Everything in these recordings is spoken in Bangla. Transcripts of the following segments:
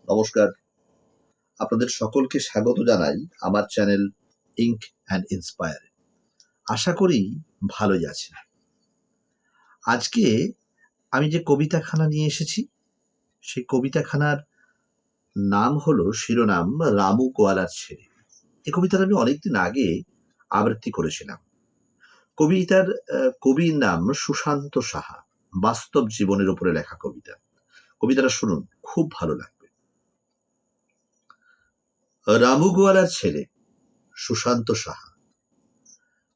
নমস্কার, আপনাদের সকলকে স্বাগত জানাই আমার চ্যানেল ইঙ্ক অ্যান্ড ইন্সপায়ার। আশা করি ভালোই আছেন। আজকে আমি যে কবিতাখানা নিয়ে এসেছি, সেই কবিতাখানার নাম হলো শিরোনাম রামু গোয়ালার ছেলে। এই কবিতাটা আমি অনেকদিন আগে আবৃত্তি করেছিলাম। কবির নাম সুশান্ত সাহা। বাস্তব জীবনের উপরে লেখা কবিতা। কবিতাটা শুনুন, খুব ভালো লাগবে। রামু গোয়ালার ছেলে, সুশান্ত সাহা।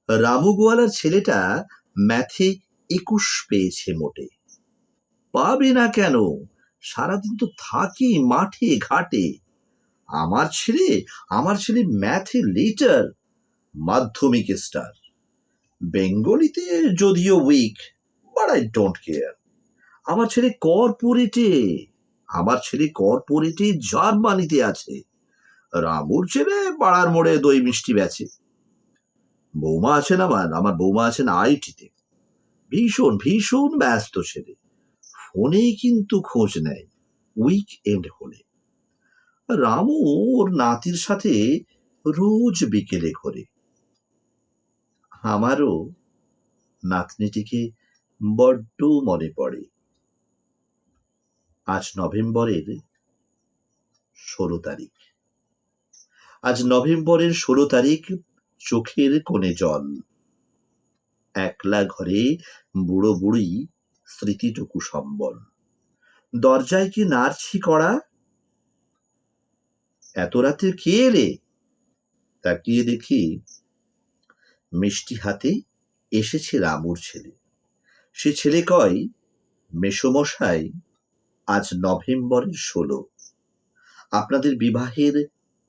রামু গোয়ালার ছেলেটা ম্যাথে 21 পেয়েছে মোটে। পাবে না কেন, সারাদিন তো থাকি মাঠে ঘাটে। আমার ছেলে ম্যাথে লিটার, মাধ্যমিক স্টার। বেঙ্গলিতে যদিও weak, but I don't care. আমার ছেলে কর্পোরেটে জার্মানিতে আছে। রামুর ছেলে পাড়ার মোড়ে দই মিষ্টি বেচে। বৌমা আছেন আমার বৌমা আছেন আইটিতে। ভীষণ ভীষণ ব্যস্ত ছেলে। ফোনেই কিন্তু খোঁজ নেয় উইকএন্ড হলে। রামু ওর নাতির সাথে রোজ বিকেলে ঘোরে। আমারও নাতনিটিকে বড্ড মনে পড়ে। আজ নভেম্বরের 16 তারিখ। চোখের কোণে জল। একলা ঘরে বুড়ো বুড়ি, স্মৃতিটুকু সম্বল। দরজায় কি নাড়ছি কড়া, এত রাতে কে এলে? তাকিয়ে দেখি মিষ্টি হাতে এসেছে রামুর ছেলে। সে ছেলে কয়, মেসোমশাই, আজ নভেম্বরের 16, আপনাদের বিবাহের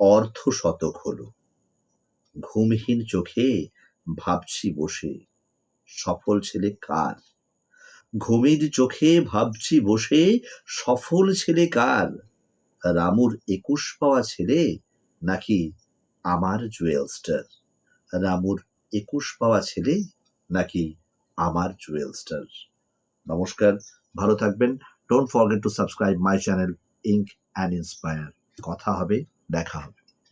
অর্ধশতক হলো। ঘুমহীন চোখে ভাবছি বসে, সফল ছেলে কার? ঘুমের চোখে ভাবছি বসে, সফল ছেলে কার? রামুর 21 পাওয়া ছেলে নাকি আমার জুয়েলস্টার? রামুর 21 পাওয়া ছেলে নাকি আমার জুয়েলস্টার? নমস্কার, ভালো থাকবেন। Don't forget to subscribe my channel ink and inspire. কথা হবে, দেখা হবে।